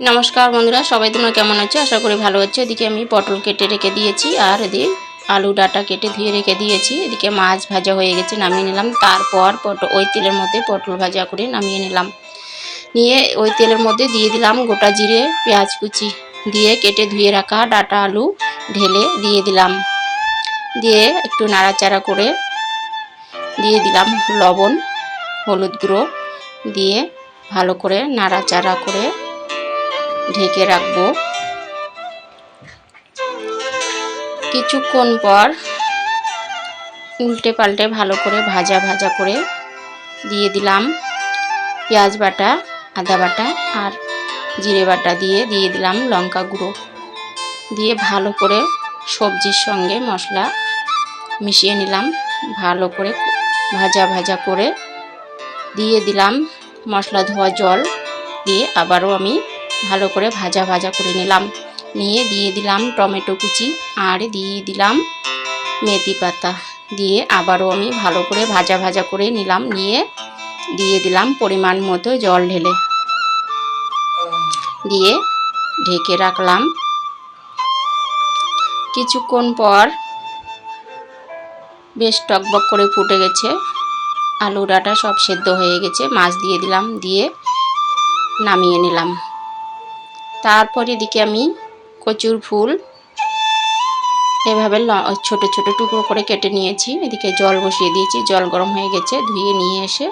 নমস্কার বন্ধুরা, সবাই তোমরা কেমন আছো? আশা করি ভালো আছো। এদিকে আমি পটল কেটে রেখে দিয়েছি আর এদিকে আলু ডাঁটা কেটে ধুয়ে রেখে দিয়েছি। এদিকে মাছ ভাজা হয়ে গেছে, নামিয়ে নিলাম। তারপর ওই তেলের মধ্যে পটল ভাজা করে নামিয়ে নিলাম। নিয়ে ওই তেলের মধ্যে দিয়ে দিলাম গোটা জিরে, পেঁয়াজ কুচি দিয়ে কেটে ধুয়ে রাখা ডাঁটা আলু ঢেলে দিয়ে দিলাম। দিয়ে একটু নাড়াচাড়া করে দিয়ে দিলাম লবণ, হলুদ গুঁড়ো দিয়ে ভালো করে নাড়াচাড়া করে ঢেকে রাখবো। কিছুক্ষণ পর উল্টে পাল্টে ভালো করে ভাজা ভাজা করে দিয়ে দিলাম পেঁয়াজ বাটা, আদা বাটা আর জিরে বাটা দিয়ে দিলাম লঙ্কা গুঁড়ো দিয়ে ভালো করে সবজির সঙ্গে মশলা মিশিয়ে নিলাম। ভালো করে ভাজা ভাজা করে দিয়ে দিলাম মশলা ধোয়া জল দিয়ে আবারও আমি ভালো করে ভাজা ভাজা করে নিলাম। নিয়ে দিয়ে দিলাম টমেটো কুচি আর দিয়ে দিলাম মেথি পাতা দিয়ে আবারও আমি ভালো করে ভাজা ভাজা করে নিলাম। নিয়ে দিয়ে দিলাম পরিমাণ মতো জল ঢেলে দিয়ে ঢেকে রাখলাম। কিছুক্ষণ পর বেশ টকবক করে ফুটে গেছে, আলু ডাঁটা সব সেদ্ধ হয়ে গেছে। মাছ দিয়ে দিলাম, দিয়ে নামিয়ে নিলাম। তারপর এদিকে আমি কচুর ফুল এভাবে ছোট ছোট টুকরো করে কেটে নিয়েছি। এদিকে জল বসিয়ে দিয়েছি, জল গরম হয়ে গেছে, ধুয়ে নিয়ে এসে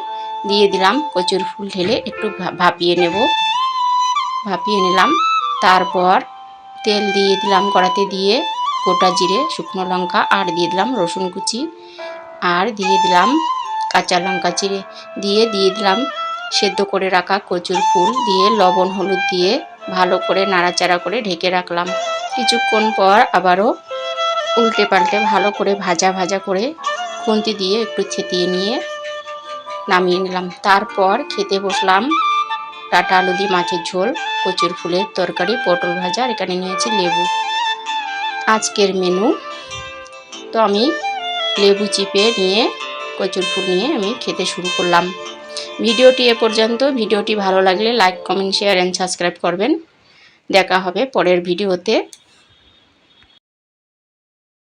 দিয়ে দিলাম কচুর ফুল ঢেলে একটু ভাপিয়ে নেব। ভাপিয়ে নিলাম। তারপর তেল দিয়ে দিলাম কড়াতে, দিয়ে গোটা জিরে, শুকনো লঙ্কা আর দিয়ে দিলাম রসুন কুচি আর দিয়ে দিলাম কাঁচা লঙ্কা চিড়ে দিয়ে দিলাম সেদ্ধ করে রাখা কচুর ফুল দিয়ে লবণ হলুদ দিয়ে ভালো করে নাড়াচাড়া করে ঢেকে রাখলাম। কিছুক্ষণ পর আবারও উল্টে পাল্টে ভালো করে ভাজা ভাজা করে খুন্তি দিয়ে একটু ছেতিয়ে নিয়ে নামিয়ে নিলাম। তারপর খেতে বসলাম। ডাঁটা আলু দিয়ে মাছের ঝোল, কচুর ফুলের তরকারি, পটল ভাজা, আর এখানে নিয়েছি লেবু। আজকের মেনু তো আমি লেবু চিপে নিয়ে কচুর ফুল নিয়ে আমি খেতে শুরু করলাম। ভিডিওটি এ পর্যন্ত। ভিডিওটি ভালো লাগলে like, comment, share and subscribe করবেন। দেখা হবে পরের ভিডিওতে।